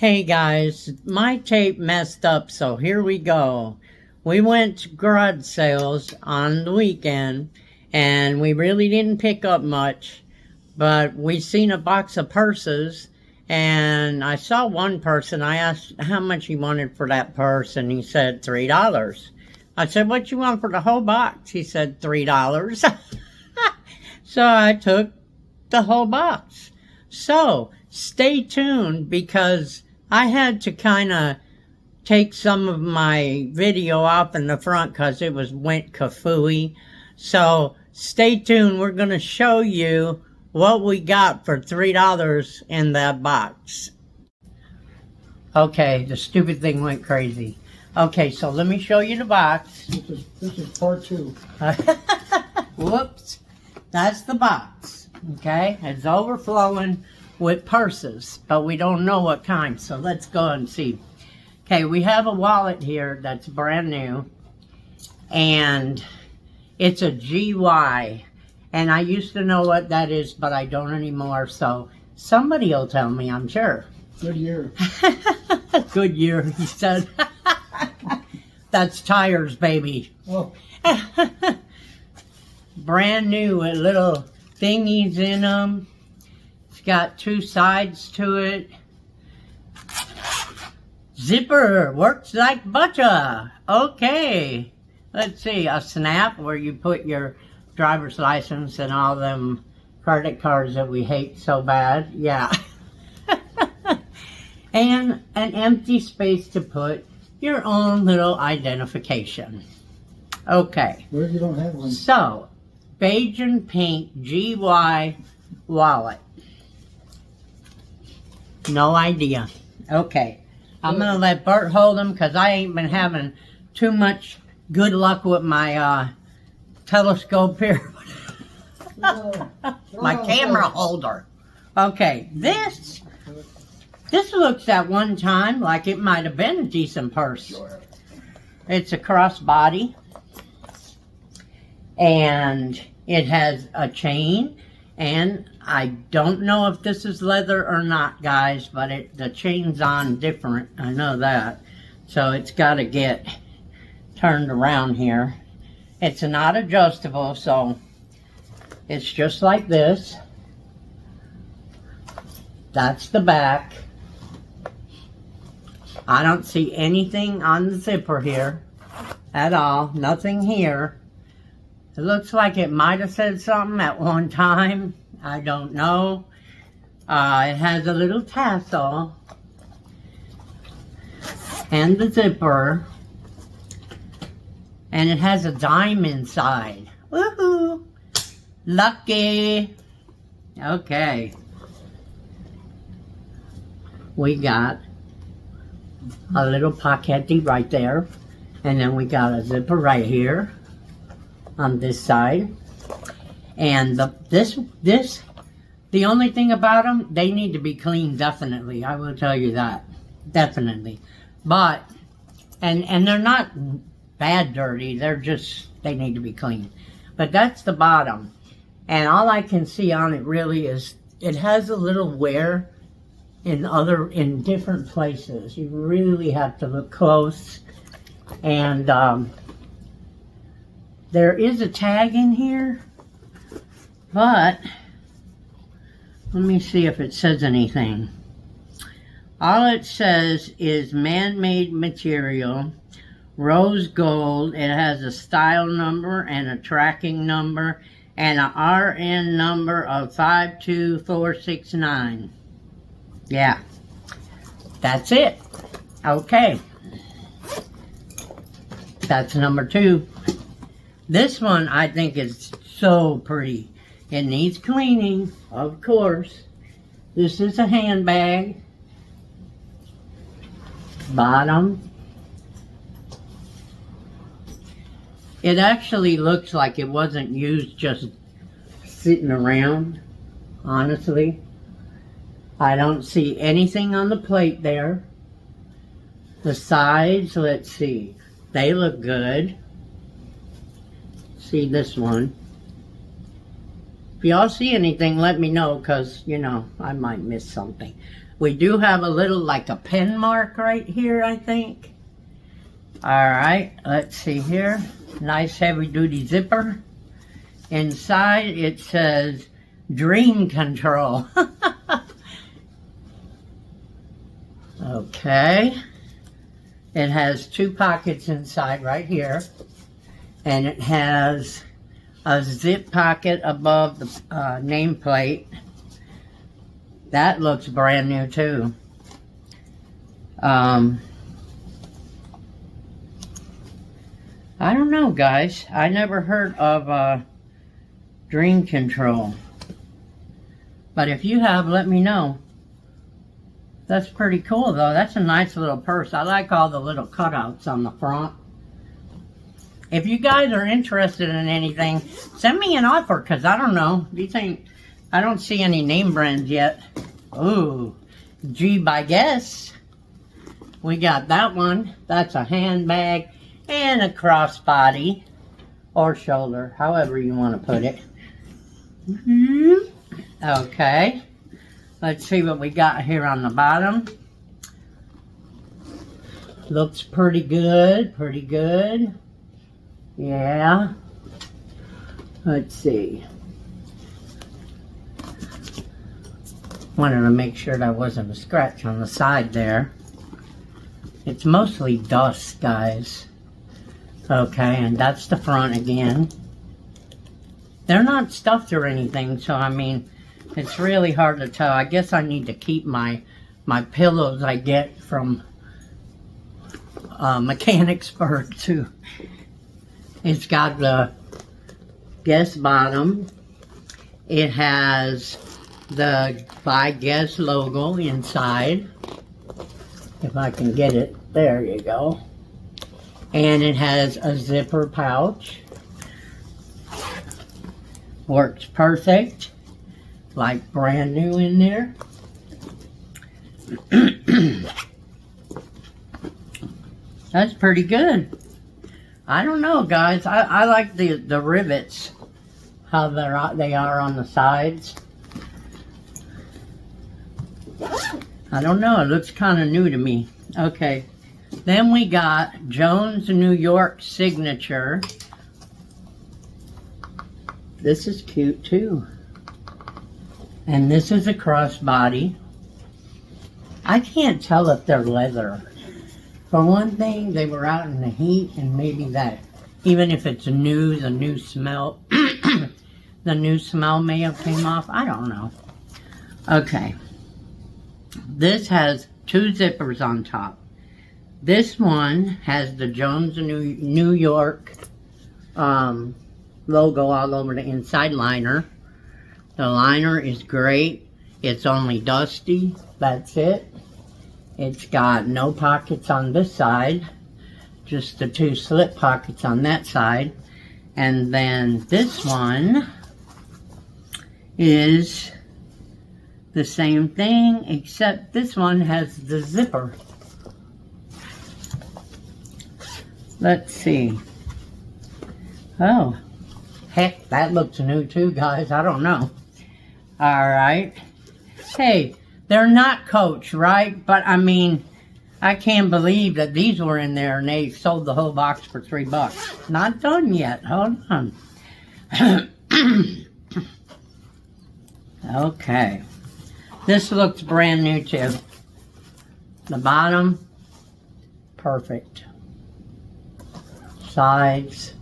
Hey guys, my tape messed up, so here we go. We went to garage sales on the weekend, and we really didn't pick up much, but we seen a box of purses, and I saw one person. I asked how much he wanted for that purse, and he said $3. I said, what you want for the whole box? He said $3. So I took the whole box. So stay tuned, because I had to kind of take some of my video off in the front because it went kafooey. So stay tuned. We're going to show you what we got for $3 in that box. Okay, the stupid thing went crazy. Okay, so let me show you the box. This is part two. Whoops. That's the box. Okay, it's overflowing with purses, but we don't know what kind, so let's go and see. Okay, we have a wallet here that's brand new, and it's a GY, and I used to know what that is, but I don't anymore, so somebody will tell me, I'm sure. Good year. Good year, he said. That's tires, baby. Oh. Brand new with little thingies in them. It's got two sides to it. Zipper works like butter. Okay. Let's see, a snap where you put your driver's license and all them credit cards that we hate so bad. Yeah. And an empty space to put your own little identification. Okay. Where you don't have one? So, beige and pink GY wallet. No idea. Okay. I'm going to let Bert hold them because I ain't been having too much good luck with my telescope here. My camera holder. Okay. This looks at one time like it might have been a decent purse. It's a crossbody. And it has a chain, and I don't know if this is leather or not, guys, but the chain's on different, I know that. So it's got to get turned around here. It's not adjustable, so it's just like this. That's the back. I don't see anything on the zipper here at all, nothing here. It looks like it might have said something at one time. I don't know. It has a little tassel. And the zipper. And it has a dime inside. Woohoo! Lucky! Okay. We got a little pockety right there. And then we got a zipper right here. On this side, and the only thing about them, they need to be cleaned, definitely. I will tell you that, definitely. But and they're not bad dirty, they need to be cleaned. But that's the bottom, and all I can see on it really is it has a little wear in different places. You really have to look close. And there is a tag in here, but let me see if it says anything. All it says is man-made material, rose gold. It has a style number and a tracking number and a RN number of 52469. Yeah, that's it. Okay, that's number 2. This one I think is so pretty. It needs cleaning, of course. This is a handbag. Bottom. It actually looks like it wasn't used just sitting around, honestly. I don't see anything on the plate there. The sides, let's see. They look good. See this one. If y'all see anything, let me know, because, you know, I might miss something. We do have a little, like a pen mark right here, I think. Alright, let's see here. Nice heavy duty zipper. Inside it says Dream Control. Okay. It has 2 pockets inside right here. And it has a zip pocket above the nameplate. That looks brand new too. I don't know, guys. I never heard of Dream Control. But if you have, let me know. That's pretty cool, though. That's a nice little purse. I like all the little cutouts on the front. If you guys are interested in anything, send me an offer, because I don't know. Do you think... I don't see any name brands yet. Ooh, G by Guess. We got that one. That's a handbag and a crossbody or shoulder, however you want to put it. Okay. Let's see what we got here on the bottom. Looks pretty good, pretty good. Yeah. Let's see. Wanted to make sure there wasn't a scratch on the side there. It's mostly dust, guys. Okay, and that's the front again. They're not stuffed or anything, so I mean, it's really hard to tell. I guess I need to keep my pillows I get from Mechanicsburg too. It's got the Guess bottom. It has the by Guess logo inside. If I can get it. There you go. And it has a zipper pouch. Works perfect. Like brand new in there. That's pretty good. I don't know, guys. I like the rivets. How they are on the sides. I don't know. It looks kind of new to me. Okay. Then we got Jones New York signature. This is cute too. And this is a crossbody. I can't tell if they're leather. For one thing, they were out in the heat, and maybe that, even if it's new, the new smell, the new smell may have came off. I don't know. Okay. This has 2 zippers on top. This one has the Jones New York logo all over the inside liner. The liner is great. It's only dusty. That's it. It's got no pockets on this side. Just the 2 slip pockets on that side. And then this one is the same thing, except this one has the zipper. Let's see. Oh, heck, that looks new too, guys. I don't know. Alright. Hey, they're not Coach, right? But I mean, I can't believe that these were in there and they sold the whole box for $3. Not done yet. Hold on. Okay. This looks brand new too. The bottom, perfect. Sides.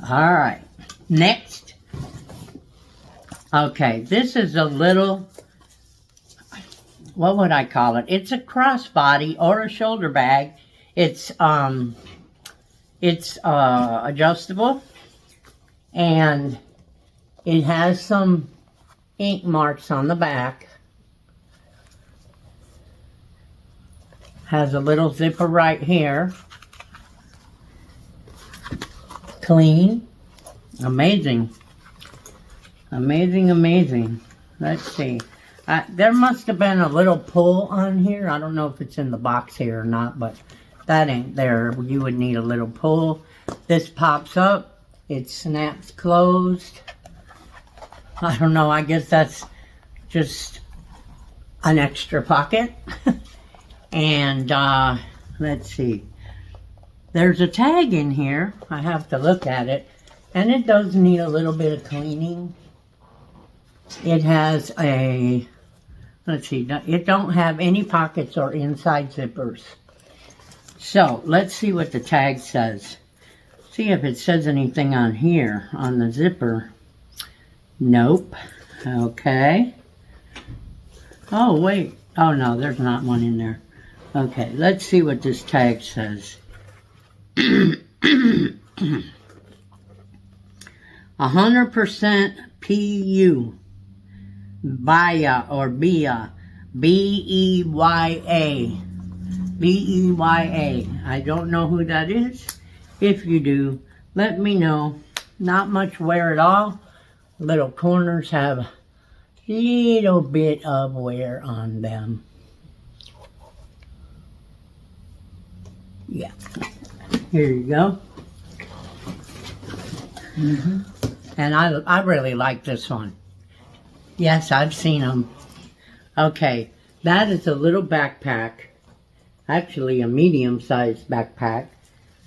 Alright. Next. Okay, this is a little, what would I call it? It's a crossbody or a shoulder bag. It's adjustable, and it has some ink marks on the back. Has a little zipper right here. Clean. Amazing. Amazing, amazing. Let's see. There must have been a little pull on here. I don't know if it's in the box here or not, but that ain't there. You would need a little pull. This pops up. It snaps closed. I don't know, I guess that's just an extra pocket. And let's see, there's a tag in here. I have to look at it, and it does need a little bit of cleaning. It has a, let's see, it don't have any pockets or inside zippers. So let's see what the tag says. See if it says anything on here on the zipper. Nope. Okay. Oh wait, oh no, there's not one in there. Okay, let's see what this tag says. 100% PU. Baya or Bia. B-E-Y-A. B-E-Y-A. I don't know who that is. If you do, let me know. Not much wear at all. Little corners have a little bit of wear on them. Yeah. Here you go. And I really like this one. Yes, I've seen them. Okay, that is a little backpack. Actually, a medium-sized backpack.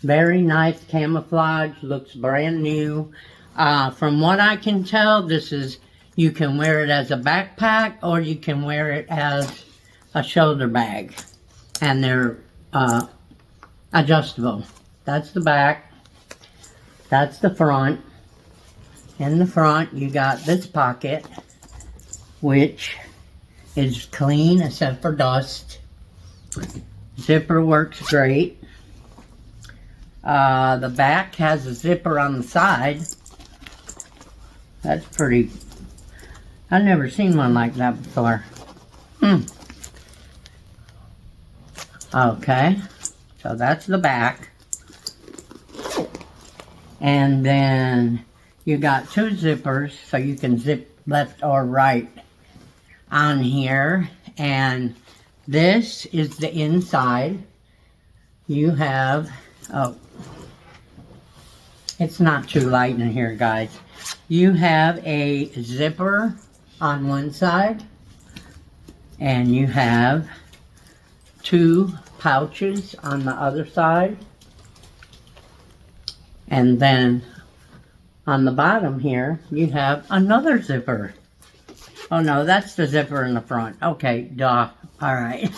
Very nice camouflage. Looks brand new. From what I can tell, this is, you can wear it as a backpack or you can wear it as a shoulder bag. And they're adjustable. That's the back. That's the front. In the front, you got this pocket, which is clean except for dust. Zipper works great. The back has a zipper on the side. That's pretty. I've never seen one like that before. Okay, so that's the back. And then you got two zippers, so you can zip left or right on here. And this is the inside. You have, oh, it's not too light in here, guys. You have a zipper on one side, and you have two pouches on the other side. And then on the bottom here, you have another zipper. Oh no, that's the zipper in the front. Okay, duh. All right.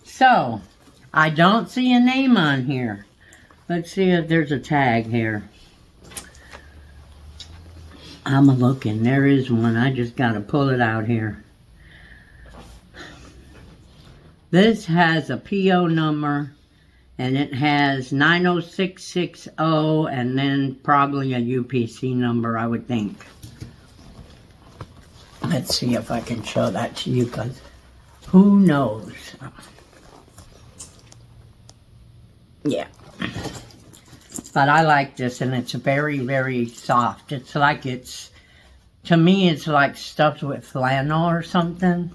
So, I don't see a name on here. Let's see if there's a tag here. I'm looking. There is one. I just got to pull it out here. This has a PO number, and it has 90660, and then probably a UPC number, I would think. Let's see if I can show that to you, because who knows? Yeah. But I like this, and it's very, very soft. It's like it's, to me, it's like stuffed with flannel or something.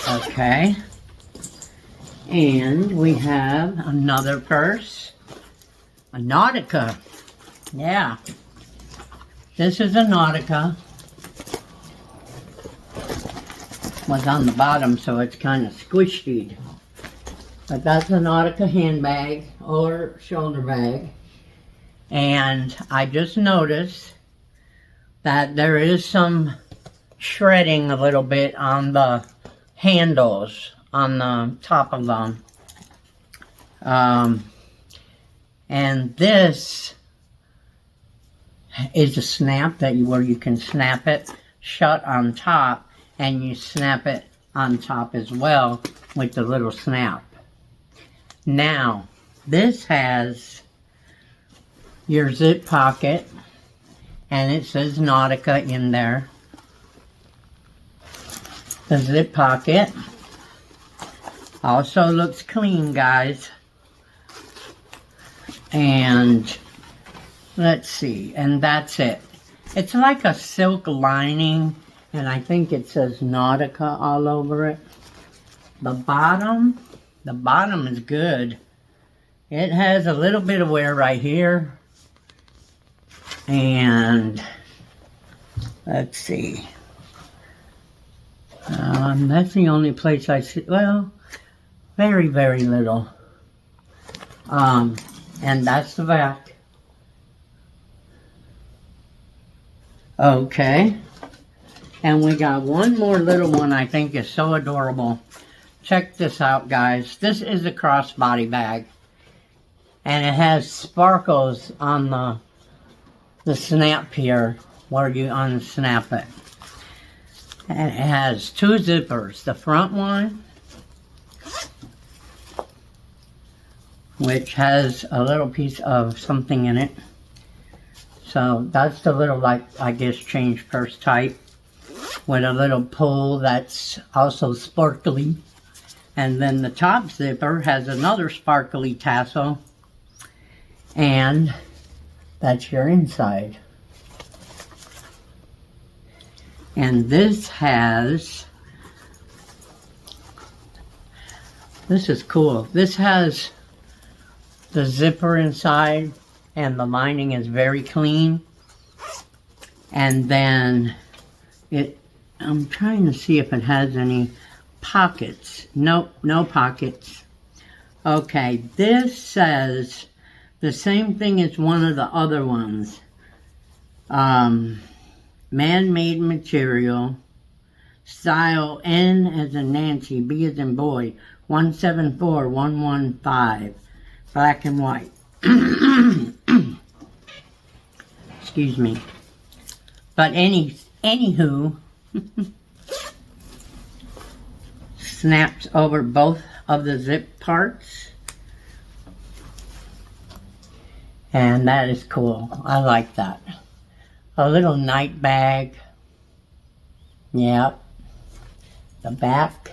Okay. And we have another purse. A Nautica. Yeah. This is a Nautica. Was on the bottom, so it's kind of squishy. But that's a Nautica handbag or shoulder bag. And I just noticed that there is some shredding a little bit on the handles on the top of them. And this is a snap that where you can snap it shut on top, and you snap it on top as well with the little snap. Now, this has your zip pocket, and it says Nautica in there. The zip pocket also looks clean, guys. And let's see, and that's it. It's like a silk lining, and I think it says Nautica all over it. The bottom is good. It has a little bit of wear right here. And let's see. That's the only place I see. Well, very, very little. And that's the back. Okay. And we got one more little one I think is so adorable. Check this out, guys. This is a crossbody bag. And it has sparkles on the snap here where you unsnap it. And it has two zippers. The front one, which has a little piece of something in it. So that's the little, like, I guess, change purse type. With a little pull that's also sparkly. And then the top zipper has another sparkly tassel. And that's your inside. And this is cool. This has the zipper inside and the lining is very clean. And then I'm trying to see if it has any pockets. Nope, no pockets. Okay, this says the same thing as one of the other ones. Man-made material, style N as in Nancy, B as in boy, 174115, black and white. Excuse me. But anywho, snaps over both of the zip parts. And that is cool. I like that. A little night bag. Yep. The back.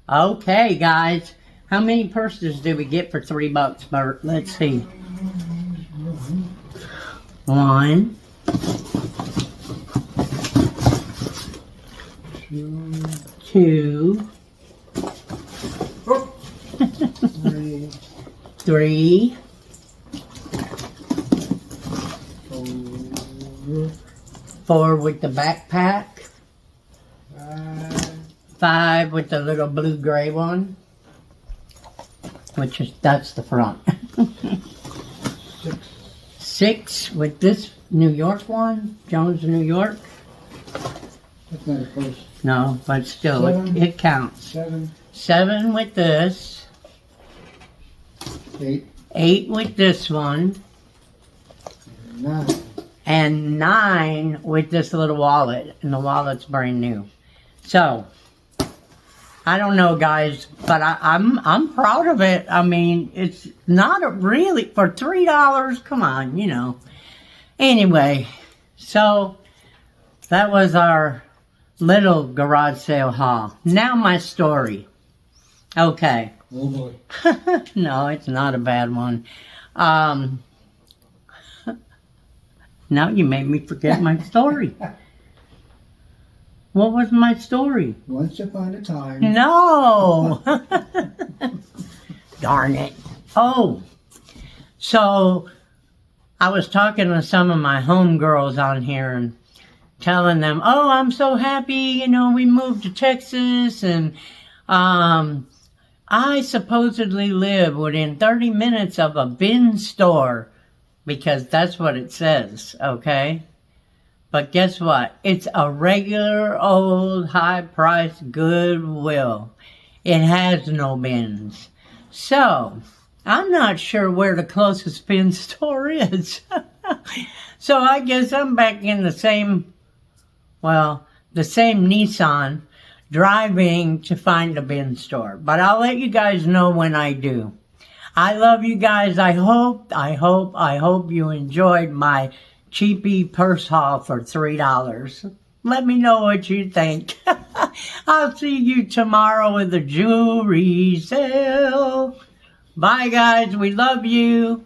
Okay, guys. How many purses did we get for $3, Bert? Let's see. 1, 2, 3, 4 with the backpack, 5 with the little blue-gray one, that's the front. 6 with this New York one, Jones, New York. That's not a purse. No, but still, it counts. 7 with this. 8 with this one. 9. And 9 with this little wallet, and the wallet's brand new. So, I don't know, guys, but I'm proud of it. I mean, it's not really for $3. Come on, you know. Anyway, so that was our little garage sale haul. Now my story. Okay. Oh boy. No, it's not a bad one. Now you made me forget my story. What was my story? Once upon a time. No! Darn it. Oh, so I was talking to some of my homegirls on here and telling them, oh, I'm so happy, you know, we moved to Texas and I supposedly live within 30 minutes of a bin store because that's what it says, okay? But guess what? It's a regular old high-priced Goodwill. It has no bins. So, I'm not sure where the closest bin store is. So I guess I'm back in the same Nissan driving to find a bin store. But I'll let you guys know when I do. I love you guys. I hope you enjoyed my cheapy purse haul for $3. Let me know what you think. I'll see you tomorrow with the jewelry sale. Bye, guys. We love you.